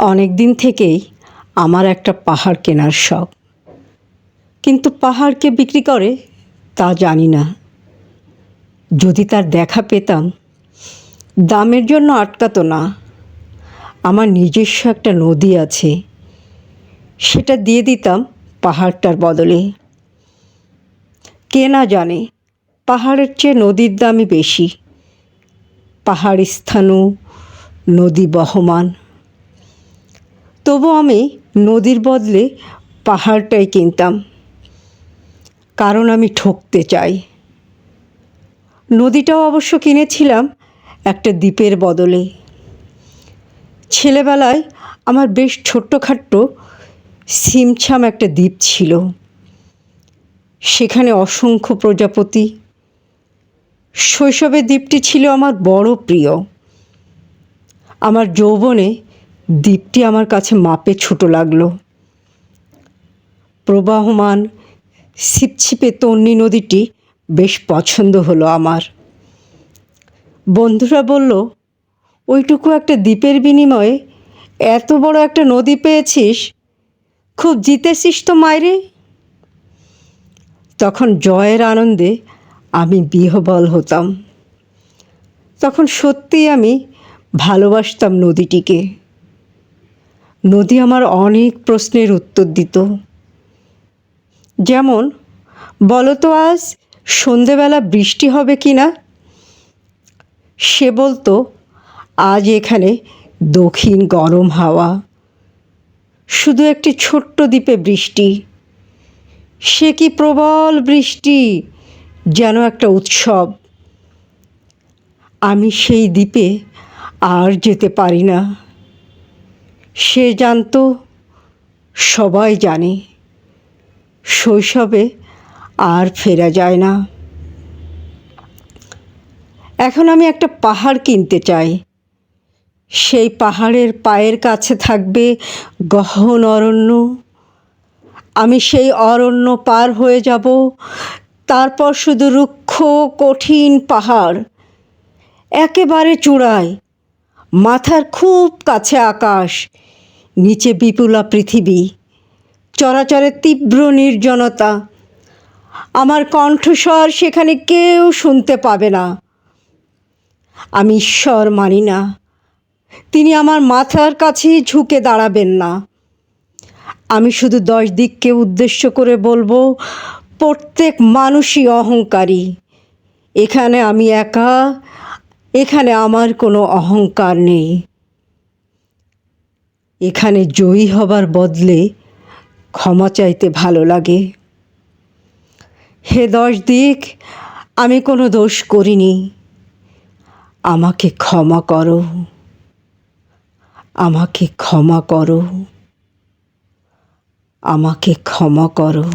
অনেক দিন থেকেই আমার একটা পাহাড় কেনার শখ, কিন্তু পাহাড় কে বিক্রি করে তা জানি না। যদি তার দেখা পেতাম, দামের জন্য আটকাতো না। আমার নিজস্ব একটা নদী আছে, সেটা দিয়ে দিতাম পাহাড়টার বদলে। কে না জানে পাহাড়ের চেয়ে নদীর দামই বেশি। পাহাড় স্থানু, নদী বহমান। তবু আমি নদীর বদলে পাহাড়টাই কিনতাম, কারণ আমি ঠকতে চাই। নদীটাও অবশ্য কিনেছিলাম একটা দ্বীপের বদলে। ছেলেবেলায় আমার বেশ ছোট্টখাট্ট ছিমছাম একটা দ্বীপ ছিল, সেখানে অসংখ্য প্রজাপতি। শৈশবে দ্বীপটি ছিল আমার বড় প্রিয়। আমার যৌবনে দ্বীপটি আমার কাছে মাপে ছোট লাগলো। প্রবাহমান ছিপছিপে তন্বী নদীটি বেশ পছন্দ হলো আমার। বন্ধুরা বলল, ওইটুকু একটা দ্বীপের বিনিময়ে এত বড় একটা নদী পেয়েছিস, খুব জিতেছিস তো মাইরে। তখন জয়ের আনন্দে আমি বিহ্বল হতাম। তখন সত্যিই আমি ভালোবাসতাম নদীটিকে। নদী আমার অনেক প্রশ্নের উত্তর দিত। যেমন, বলো তো আজ সন্ধেবেলা বৃষ্টি হবে কি না? সে বলতো, আজ এখানে দক্ষিণ গরম হাওয়া, শুধু একটি ছোট্ট দ্বীপে বৃষ্টি। সে কি প্রবল বৃষ্টি, যেন একটা উৎসব। আমি সেই দ্বীপে আর যেতে পারি না। সে জানতো, সবাই জানে, শৈশবে আর ফেরা যায় না। এখন আমি একটা পাহাড় কিনতে চাই। সেই পাহাড়ের পায়ের কাছে থাকবে গহন অরণ্য। আমি সেই অরণ্য পার হয়ে যাব, তারপর শুধু রুক্ষ কঠিন পাহাড়। একেবারে চূড়ায়, মাথার খুব কাছে আকাশ, নিচে বিপুলা পৃথিবী, চরাচরের তীব্র নির্জনতা। আমার কণ্ঠস্বর সেখানে কেউ শুনতে পাবে না। আমি ঈশ্বর মানি না, তিনি আমার মাথার কাছেই ঝুঁকে দাঁড়াবেন না। আমি শুধু 10 দিককে উদ্দেশ্য করে বলবো, প্রত্যেক মানুষই অহংকারী। এখানে আমি একা, এখানে আমার কোনো অহংকার নেই। এখানে জয়ী হবার বদলে ক্ষমা চাইতে ভালো লাগে। হে 10 দিক, আমি কোনো দোষ করিনি, আমাকে ক্ষমা করো, আমাকে ক্ষমা করো, আমাকে ক্ষমা করো।